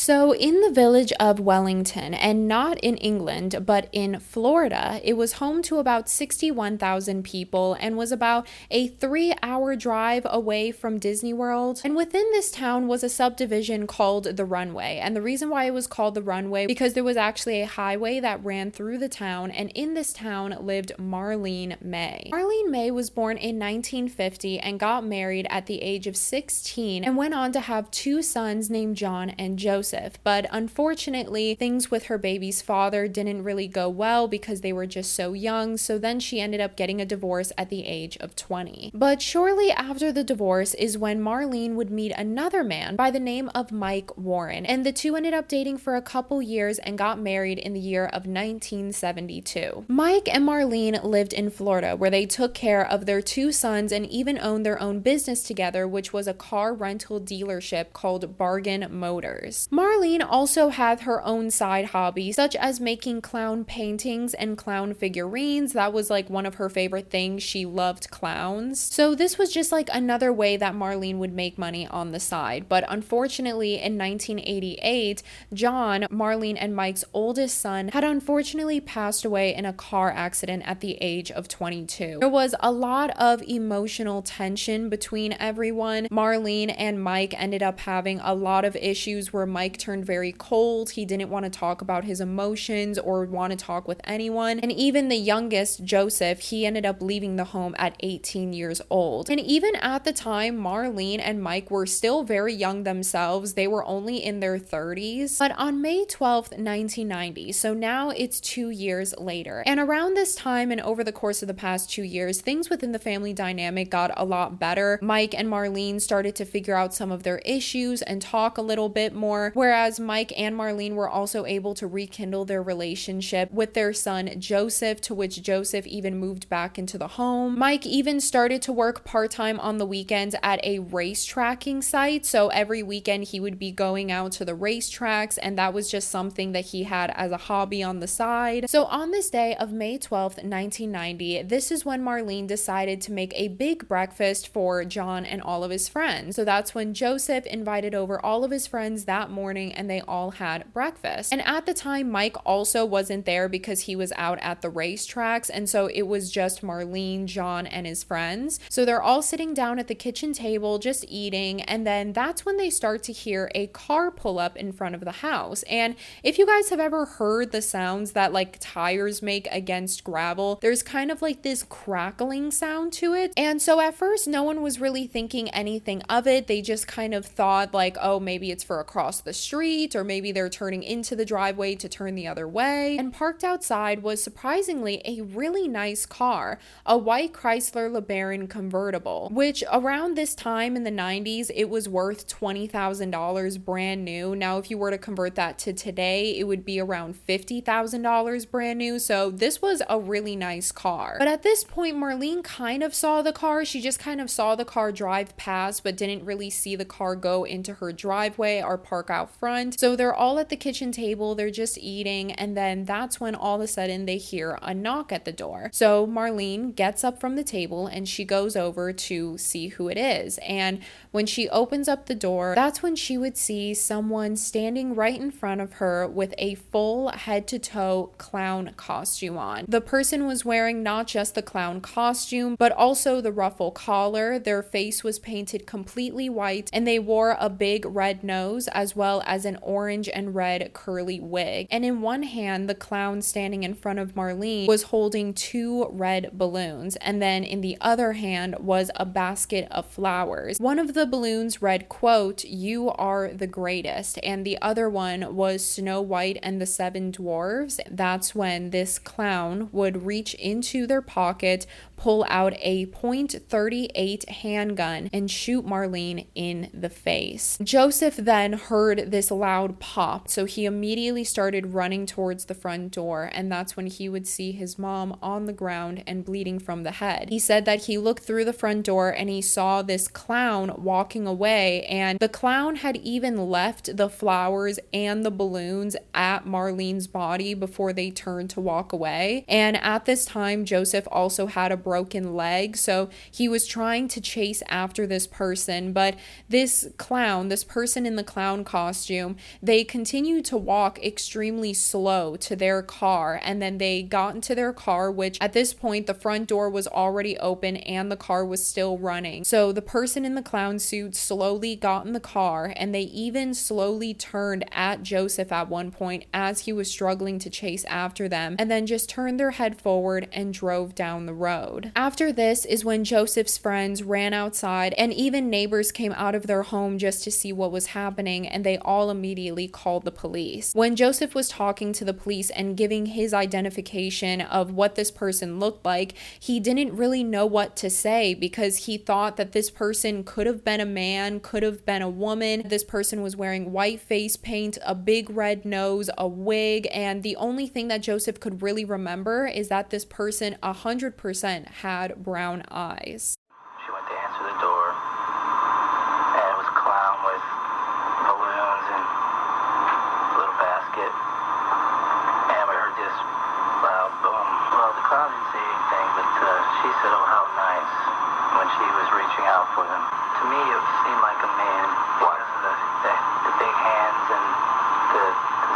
So in the village of Wellington, and not in England, but in Florida, it was home to about 61,000 people and was about a 3-hour drive away from Disney World. And within this town was a subdivision called the Runway. And the reason why it was called the Runway, because there was actually a highway that ran through the town, and in this town lived Marlene May. Marlene May was born in 1950 and got married at the age of 16 and went on to have 2 sons named John and Joseph. But unfortunately, things with her baby's father didn't really go well because they were just so young, so then she ended up getting a divorce at the age of 20. But shortly after the divorce is when Marlene would meet another man by the name of Mike Warren, and the two ended up dating for a couple years and got married in the year of 1972. Mike and Marlene lived in Florida, where they took care of their 2 sons and even owned their own business together, which was a car rental dealership called Bargain Motors. Marlene also had her own side hobbies, such as making clown paintings and clown figurines. That was like one of her favorite things. She loved clowns. So this was just like another way that Marlene would make money on the side. But unfortunately, in 1988, John, Marlene and Mike's oldest son, had unfortunately passed away in a car accident at the age of 22. There was a lot of emotional tension between everyone. Marlene and Mike ended up having a lot of issues where Mike turned very cold. He didn't want to talk about his emotions or want to talk with anyone. And even the youngest, Joseph, he ended up leaving the home at 18 years old. And even at the time, Marlene and Mike were still very young themselves. They were only in their 30s. But on May 12th, 1990, so now it's 2 years later. And around this time and over the course of the past 2 years, things within the family dynamic got a lot better. Mike and Marlene started to figure out some of their issues and talk a little bit more, whereas Mike and Marlene were also able to rekindle their relationship with their son Joseph, to which Joseph even moved back into the home. Mike even started to work part-time on the weekends at a race tracking site, so every weekend he would be going out to the racetracks, and that was just something that he had as a hobby on the side. So on this day of May 12th, 1990, this is when Marlene decided to make a big breakfast for John and all of his friends. So that's when Joseph invited over all of his friends that morning, and they all had breakfast. And at the time, Mike also wasn't there because he was out at the racetracks, and so it was just Marlene, John, and his friends. So they're all sitting down at the kitchen table just eating, and then that's when they start to hear a car pull up in front of the house. And if you guys have ever heard the sounds that like tires make against gravel, there's kind of like this crackling sound to it. And so at first, no one was really thinking anything of it. They just kind of thought like, oh, maybe it's for across the street, or maybe they're turning into the driveway to turn the other way. And parked outside was surprisingly a really nice car, a white Chrysler LeBaron convertible, which around this time in the 90s, it was worth $20,000 brand new. Now, if you were to convert that to today, it would be around $50,000 brand new. So this was a really nice car. But at this point, Marlene kind of saw the car. She just kind of saw the car drive past, but didn't really see the car go into her driveway or park out front. So they're all at the kitchen table, they're just eating, and then that's when all of a sudden they hear a knock at the door. So Marlene gets up from the table and she goes over to see who it is. And when she opens up the door, that's when she would see someone standing right in front of her with a full head to toe clown costume on. The person was wearing not just the clown costume, but also the ruffle collar. Their face was painted completely white, and they wore a big red nose as well as an orange and red curly wig. And in one hand, the clown standing in front of Marlene was holding 2 red balloons, and then in the other hand was a basket of flowers. One of the balloons read, quote, "You are the greatest," and the other one was Snow White and the 7 Dwarves. That's when this clown would reach into their pocket, pull out a .38 handgun, and shoot Marlene in the face. Joseph then heard this loud pop, so he immediately started running towards the front door, and that's when he would see his mom on the ground and bleeding from the head. He said that he looked through the front door and he saw this clown walking away, and the clown had even left the flowers and the balloons at Marlene's body before they turned to walk away. And at this time, Joseph also had a broken leg. So he was trying to chase after this person, but this person in the clown costume, they continued to walk extremely slow to their car. And then they got into their car, which at this point, the front door was already open and the car was still running. So the person in the clown suit slowly got in the car, and they even slowly turned at Joseph at one point as he was struggling to chase after them, and then just turned their head forward and drove down the road. After this is when Joseph's friends ran outside, and even neighbors came out of their home just to see what was happening, and they all immediately called the police. When Joseph was talking to the police and giving his identification of what this person looked like, he didn't really know what to say because he thought that this person could have been a man, could have been a woman. This person was wearing white face paint, a big red nose, a wig, and the only thing that Joseph could really remember is that this person 100% had brown eyes. She went to answer the door, and it was a clown with balloons and a little basket, and we heard this loud boom. Well, the clown didn't say anything, but she said, "Oh, how nice," when she was reaching out for them. To me, it seemed like a man. Why? The big hands and the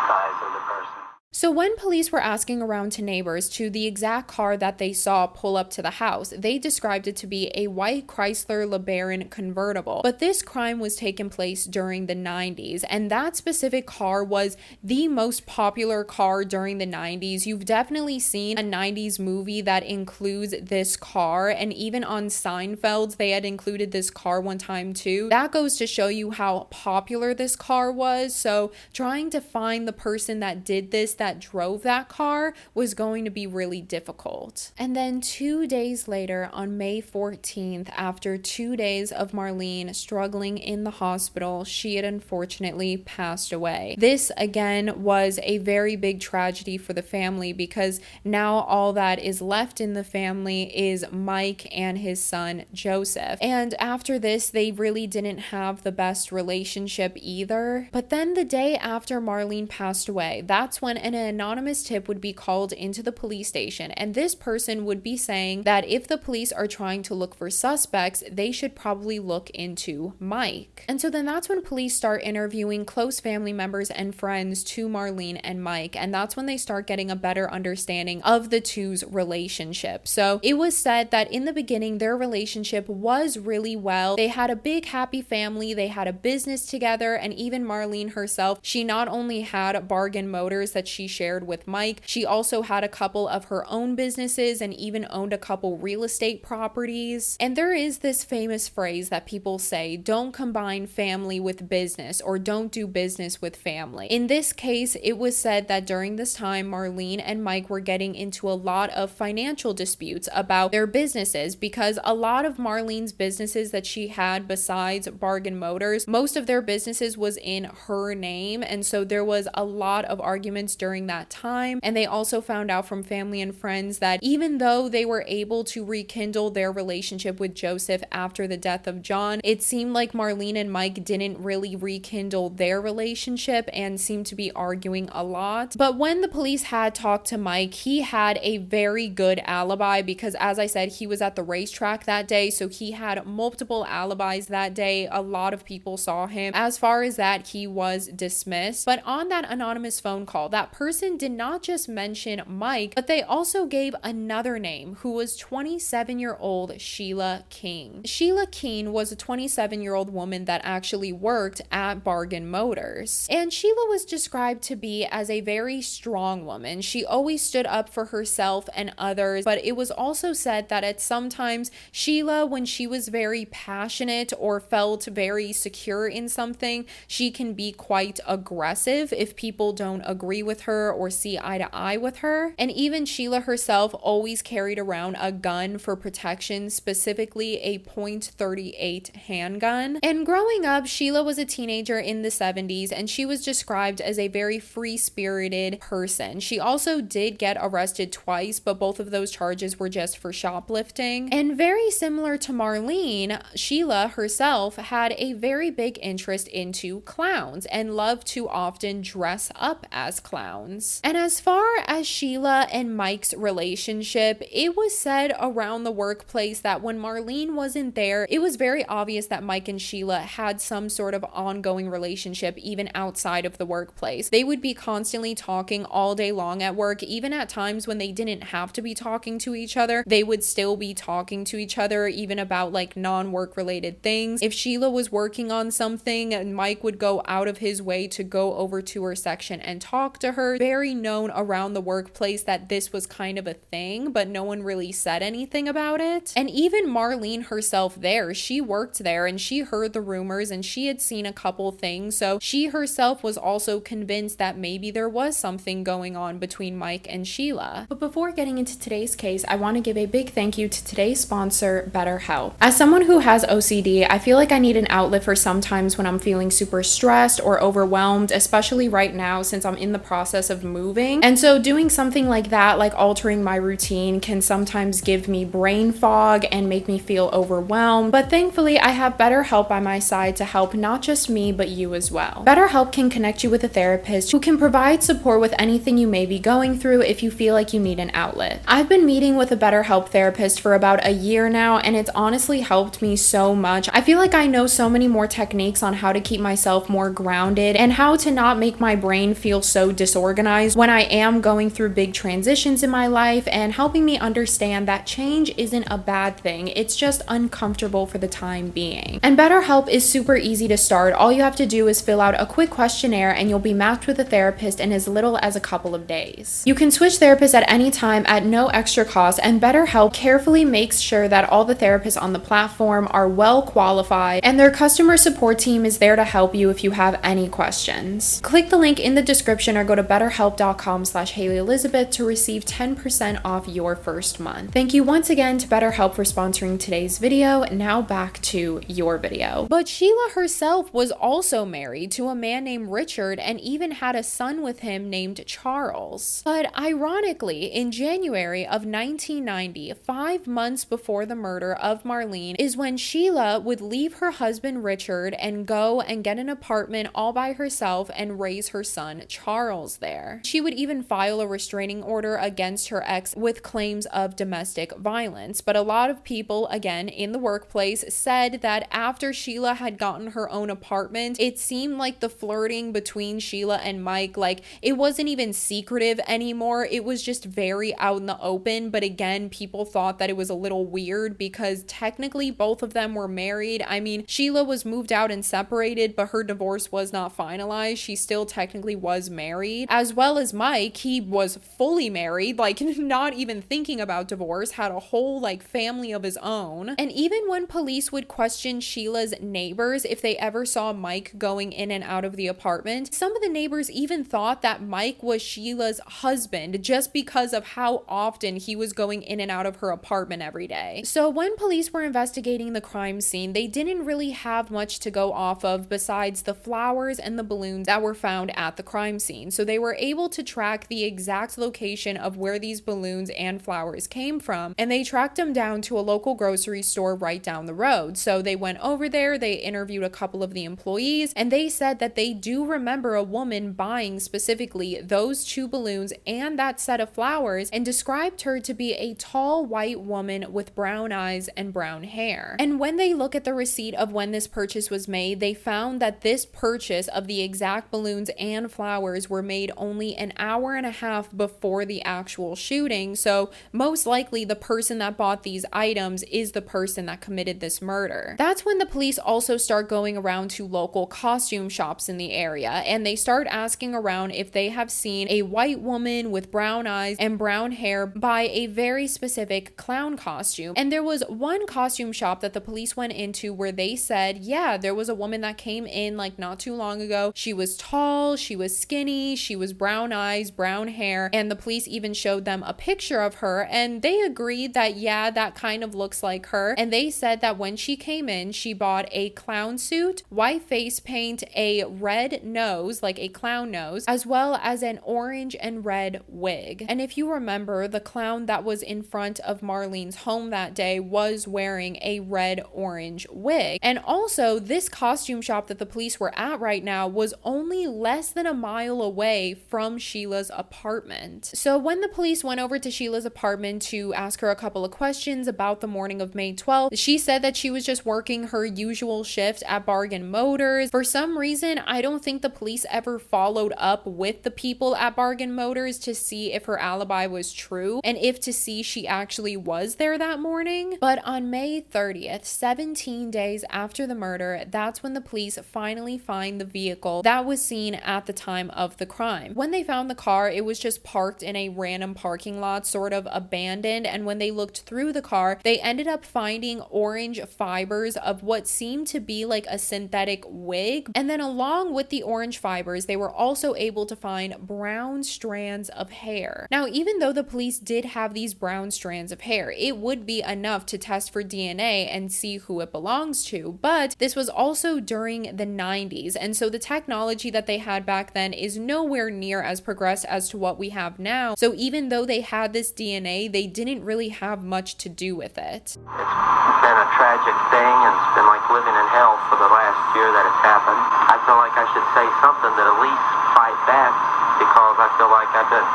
size of the person. So when police were asking around to neighbors to the exact car that they saw pull up to the house, they described it to be a white Chrysler LeBaron convertible. But this crime was taking place during the 90s, and that specific car was the most popular car during the 90s. You've definitely seen a 90s movie that includes this car, and even on Seinfeld, they had included this car one time too. That goes to show you how popular this car was. So trying to find the person that did this, that drove that car, was going to be really difficult. And then 2 days later, on May 14th, after 2 days of Marlene struggling in the hospital, she had unfortunately passed away. This again was a very big tragedy for the family because now all that is left in the family is Mike and his son Joseph. And after this, they really didn't have the best relationship either. But then the day after Marlene passed away, that's when an anonymous tip would be called into the police station, and this person would be saying that if the police are trying to look for suspects, they should probably look into Mike. And so then that's when police start interviewing close family members and friends to Marlene and Mike, and that's when they start getting a better understanding of the two's relationship. So it was said that in the beginning their relationship was really well. They had a big happy family, they had a business together, and even Marlene herself, she not only had Bargain Motors that she shared with Mike, she also had a couple of her own businesses and even owned a couple real estate properties. And there is this famous phrase that people say, don't combine family with business, or don't do business with family. In this case, it was said that during this time, Marlene and Mike were getting into a lot of financial disputes about their businesses, because a lot of Marlene's businesses that she had besides Bargain Motors, most of their businesses was in her name, and so there was a lot of arguments during that time. And they also found out from family and friends that even though they were able to rekindle their relationship with Joseph after the death of John, it seemed like Marlene and Mike didn't really rekindle their relationship and seemed to be arguing a lot. But when the police had talked to Mike, he had a very good alibi because, as I said, he was at the racetrack that day, so he had multiple alibis that day. A lot of people saw him. As far as that, he was dismissed. But on that anonymous phone call, that person did not just mention Mike, but they also gave another name, who was 27-year-old Sheila King. Sheila King was a 27-year-old woman that actually worked at Bargain Motors. And Sheila was described to be as a very strong woman. She always stood up for herself and others, but it was also said that at sometimes Sheila, when she was very passionate or felt very secure in something, she can be quite aggressive if people don't agree with her or see eye to eye with her. And even Sheila herself always carried around a gun for protection, specifically a .38 handgun. And growing up, Sheila was a teenager in the 70s, and she was described as a very free-spirited person. She also did get arrested twice, but both of those charges were just for shoplifting. And very similar to Marlene, Sheila herself had a very big interest into clowns and loved to often dress up as clowns. pounds. And as far as Sheila and Mike's relationship, it was said around the workplace that when Marlene wasn't there, it was very obvious that Mike and Sheila had some sort of ongoing relationship even outside of the workplace. They would be constantly talking all day long at work, even at times when they didn't have to be talking to each other. They would still be talking to each other, even about like non-work related things. If Sheila was working on something, Mike would go out of his way to go over to her section and talk to her. Very known around the workplace that this was kind of a thing, but no one really said anything about it. And even Marlene herself there, she worked there and she heard the rumors and she had seen a couple things, so she herself was also convinced that maybe there was something going on between Mike and Sheila. But before getting into today's case, I want to give a big thank you to today's sponsor, BetterHelp. As someone who has OCD, I feel like I need an outlet for sometimes when I'm feeling super stressed or overwhelmed, especially right now since I'm in the process of moving. And so doing something like that, like altering my routine, can sometimes give me brain fog and make me feel overwhelmed. But thankfully, I have BetterHelp by my side to help not just me, but you as well. BetterHelp can connect you with a therapist who can provide support with anything you may be going through if you feel like you need an outlet. I've been meeting with a BetterHelp therapist for about a year now, and it's honestly helped me so much. I feel like I know so many more techniques on how to keep myself more grounded and how to not make my brain feel so disorganized when I am going through big transitions in my life, and helping me understand that change isn't a bad thing. It's just uncomfortable for the time being. And BetterHelp is super easy to start. All you have to do is fill out a quick questionnaire and you'll be matched with a therapist in as little as a couple of days. You can switch therapists at any time at no extra cost, and BetterHelp carefully makes sure that all the therapists on the platform are well qualified and their customer support team is there to help you if you have any questions. Click the link in the description or go to betterhelp.com/haileyelizabeth to receive 10% off your first month. Thank you once again to BetterHelp for sponsoring today's video. Now back to your video. But Sheila herself was also married to a man named Richard and even had a son with him named Charles. But ironically, in January of 1990, 5 months before the murder of Marlene, is when Sheila would leave her husband Richard and go and get an apartment all by herself and raise her son Charles there. She would even file a restraining order against her ex with claims of domestic violence. But a lot of people, again, in the workplace said that after Sheila had gotten her own apartment, it seemed like the flirting between Sheila and Mike, like it wasn't even secretive anymore. It was just very out in the open. But again, people thought that it was a little weird because technically both of them were married. I mean, Sheila was moved out and separated, but her divorce was not finalized. She still technically was married, as well as Mike. He was fully married, like not even thinking about divorce, had a whole like family of his own. And even when police would question Sheila's neighbors if they ever saw Mike going in and out of the apartment, some of the neighbors even thought that Mike was Sheila's husband just because of how often he was going in and out of her apartment every day. So when police were investigating the crime scene, they didn't really have much to go off of besides the flowers and the balloons that were found at the crime scene. So they were able to track the exact location of where these balloons and flowers came from, and they tracked them down to a local grocery store right down the road. So they went over there, they interviewed a couple of the employees, and they said that they do remember a woman buying specifically those 2 balloons and that set of flowers, and described her to be a tall white woman with brown eyes and brown hair. And when they look at the receipt of when this purchase was made, they found that this purchase of the exact balloons and flowers were made only an hour and a half before the actual shooting. So most likely the person that bought these items is the person that committed this murder. That's when the police also start going around to local costume shops in the area, and they start asking around if they have seen a white woman with brown eyes and brown hair buy a very specific clown costume. And there was one costume shop that the police went into where they said, yeah, there was a woman that came in like not too long ago. She was tall, she was skinny, she was brown eyes, brown hair, and the police even showed them a picture of her, and they agreed that yeah, that kind of looks like her. And they said that when she came in, she bought a clown suit, white face paint, a red nose, like a clown nose, as well as an orange and red wig. And if you remember, the clown that was in front of Marlene's home that day was wearing a red orange wig. And also, this costume shop that the police were at right now was only less than a mile away away from Sheila's apartment. So when the police went over to Sheila's apartment to ask her a couple of questions about the morning of May 12th, she said that she was just working her usual shift at Bargain Motors. For some reason, I don't think the police ever followed up with the people at Bargain Motors to see if her alibi was true and if to see she actually was there that morning. But on May 30th, 17 days after the murder, that's when the police finally find the vehicle that was seen at the time of the crime. When they found the car, it was just parked in a random parking lot, sort of abandoned, and when they looked through the car, they ended up finding orange fibers of what seemed to be like a synthetic wig. And then along with the orange fibers, they were also able to find brown strands of hair. Now, even though the police did have these brown strands of hair, it would be enough to test for DNA and see who it belongs to, but this was also during the 90s, and so the technology that they had back then is nowhere near as progressed as to what we have now. So even though they had this DNA, they didn't really have much to do with it. It's been a tragic thing, and it's been like living in hell for the last year that it's happened. I feel like I should say something to at least fight back, because I feel like I've been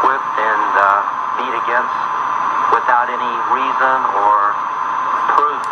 whipped and beat against without any reason or proof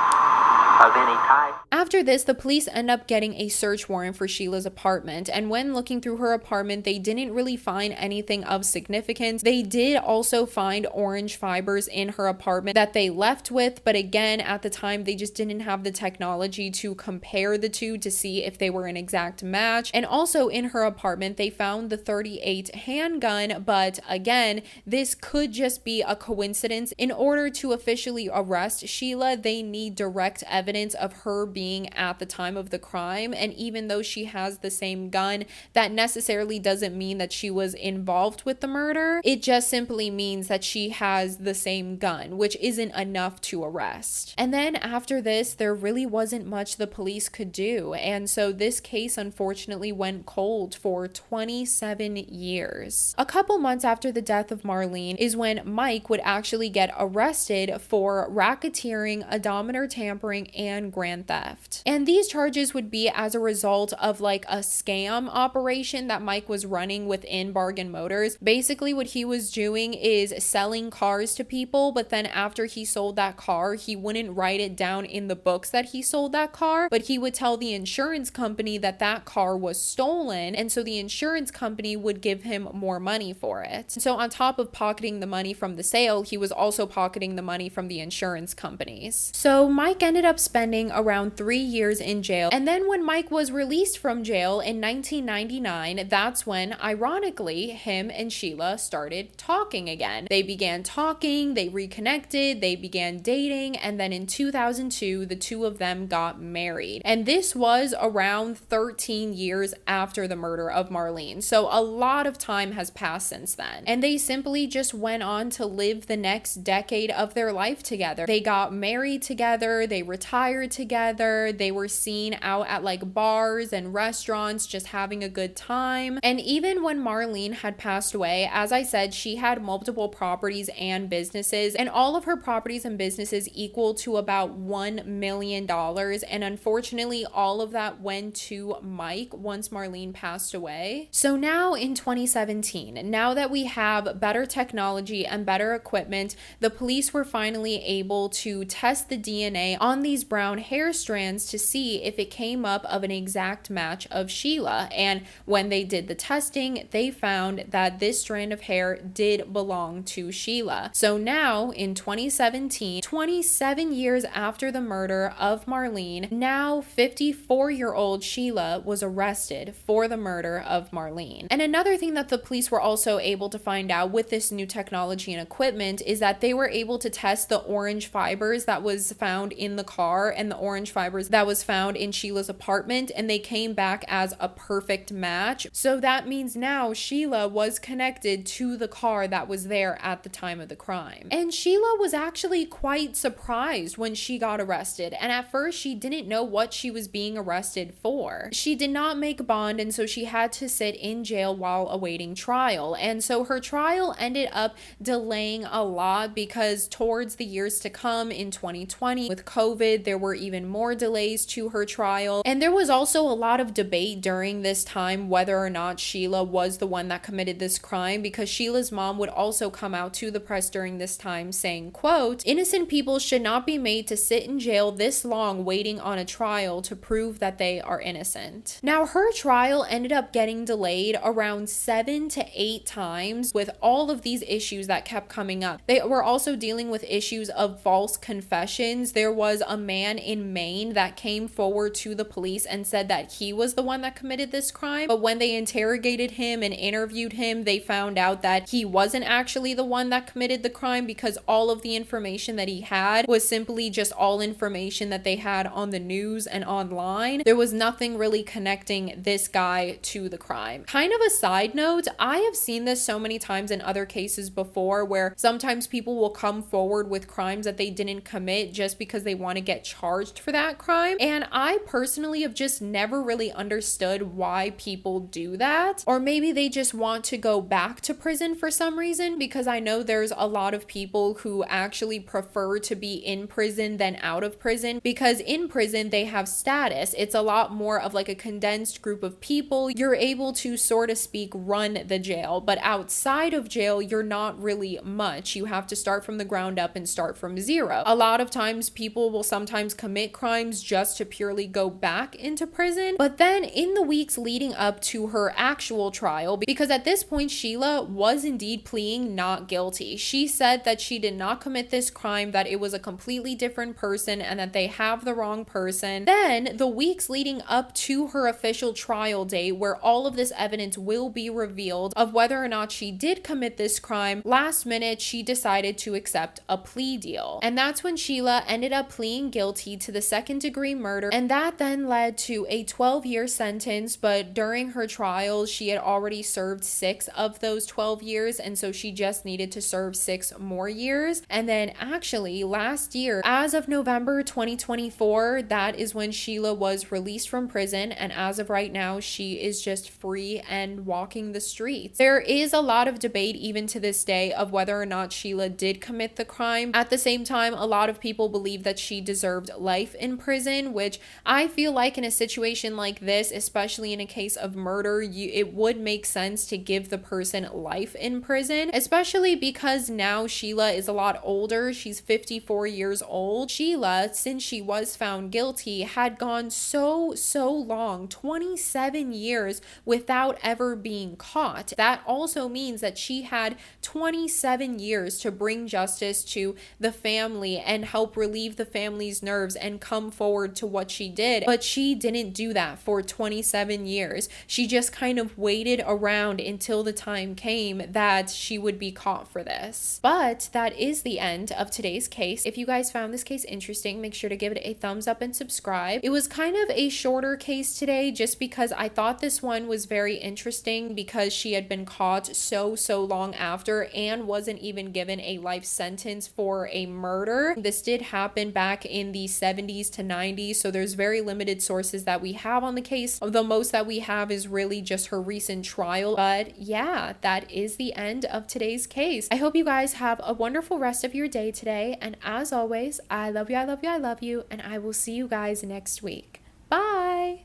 of any type. After this, the police end up getting a search warrant for Sheila's apartment, and when looking through her apartment, they didn't really find anything of significance. They did also find orange fibers in her apartment that they left with, but again, at the time, they just didn't have the technology to compare the two to see if they were an exact match. And also in her apartment, they found the .38 handgun, but again, this could just be a coincidence. In order to officially arrest Sheila, they need direct evidence of her being at the time of the crime, and even though she has the same gun, that necessarily doesn't mean that she was involved with the murder. It just simply means that she has the same gun, which isn't enough to arrest. And then after this, there really wasn't much the police could do, and so this case unfortunately went cold for 27 years. A couple months after the death of Marlene is when Mike would actually get arrested for racketeering, odometer tampering, and grand theft. And these charges would be as a result of like a scam operation that Mike was running within Bargain Motors. Basically, what he was doing is selling cars to people, but then after he sold that car, he wouldn't write it down in the books that he sold that car, but he would tell the insurance company that that car was stolen, and so the insurance company would give him more money for it. So on top of pocketing the money from the sale, he was also pocketing the money from the insurance companies. So Mike ended up spending around 3 years in jail. And then when Mike was released from jail in 1999, that's when, ironically, him and Sheila started talking again. They began talking, they reconnected, they began dating, and then in 2002, the two of them got married. And this was around 13 years after the murder of Marlene. So a lot of time has passed since then. And they simply just went on to live the next decade of their life together. They got married together, they retired together, they were seen out at like bars and restaurants just having a good time. And even when Marlene had passed away, as I said, she had multiple properties and businesses, and all of her properties and businesses equal to about $1 million. And unfortunately, all of that went to Mike once Marlene passed away. So now in 2017, now that we have better technology and better equipment, the police were finally able to test the DNA on these brown hair strands to see if it came up of an exact match of Sheila. And when they did the testing, they found that this strand of hair did belong to Sheila. So now in 2017, 27 years after the murder of Marlene, now 54-year-old Sheila was arrested for the murder of Marlene. And another thing that the police were also able to find out with this new technology and equipment is that they were able to test the orange fibers that was found in the car and the orange fibers that was found in Sheila's apartment, and they came back as a perfect match. So that means now Sheila was connected to the car that was there at the time of the crime. And Sheila was actually quite surprised when she got arrested, and at first she didn't know what she was being arrested for. She did not make bond, and so she had to sit in jail while awaiting trial. And so her trial ended up delaying a lot because towards the years to come in 2020 with COVID, there were even more delays delays to her trial. And there was also a lot of debate during this time whether or not Sheila was the one that committed this crime, because Sheila's mom would also come out to the press during this time saying, quote, "Innocent people should not be made to sit in jail this long waiting on a trial to prove that they are innocent." Now, her trial ended up getting delayed around 7 to 8 times with all of these issues that kept coming up. They were also dealing with issues of false confessions. There was a man in Maine that came forward to the police and said that he was the one that committed this crime, but when they interrogated him and interviewed him, they found out that he wasn't actually the one that committed the crime, because all of the information that he had was simply just all information that they had on the news and online. There was nothing really connecting this guy to the crime. Kind of a side note, I have seen this so many times in other cases before, where sometimes people will come forward with crimes that they didn't commit just because they want to get charged for that crime. And I personally have just never really understood why people do that. Or maybe they just want to go back to prison for some reason, because I know there's a lot of people who actually prefer to be in prison than out of prison, because in prison they have status. It's a lot more of like a condensed group of people. You're able to, so to speak, run the jail, but outside of jail, you're not really much. You have to start from the ground up and start from zero. A lot of times people will sometimes commit crimes just to purely go back into prison. But then in the weeks leading up to her actual trial, because at this point Sheila was indeed pleading not guilty. She said that she did not commit this crime, that it was a completely different person and that they have the wrong person. Then the weeks leading up to her official trial date, where all of this evidence will be revealed of whether or not she did commit this crime, last minute she decided to accept a plea deal. And that's when Sheila ended up pleading guilty to the 2nd-degree murder, and that then led to a 12-year sentence. But during her trial, she had already served 6 of those 12 years, and so she just needed to serve 6 more years. And then actually last year, as of November 2024, that is when Sheila was released from prison, and as of right now, she is just free and walking the streets. There is a lot of debate even to this day of whether or not Sheila did commit the crime. At the same time, a lot of people believe that she deserved life in prison, which I feel like in a situation like this, especially in a case of murder, it would make sense to give the person life in prison, especially because now Sheila is a lot older. She's 54 years old. Sheila, since she was found guilty, had gone so long, 27 years without ever being caught. That also means that she had 27 years to bring justice to the family and help relieve the family's nerves and come forward to what she did. But she didn't do that for 27 years. She just kind of waited around until the time came that she would be caught for this. But that is the end of today's case. If you guys found this case interesting, make sure to give it a thumbs up and subscribe. It was kind of a shorter case today just because I thought this one was very interesting, because she had been caught so long after and wasn't even given a life sentence for a murder. This did happen back in the 70s to 90s, so there's very limited sources that we have on the case. The most that we have is really just her recent trial. But yeah, that is the end of today's case. I hope you guys have a wonderful rest of your day today, and as always, I love you, I love you, I love you, and I will see you guys next week.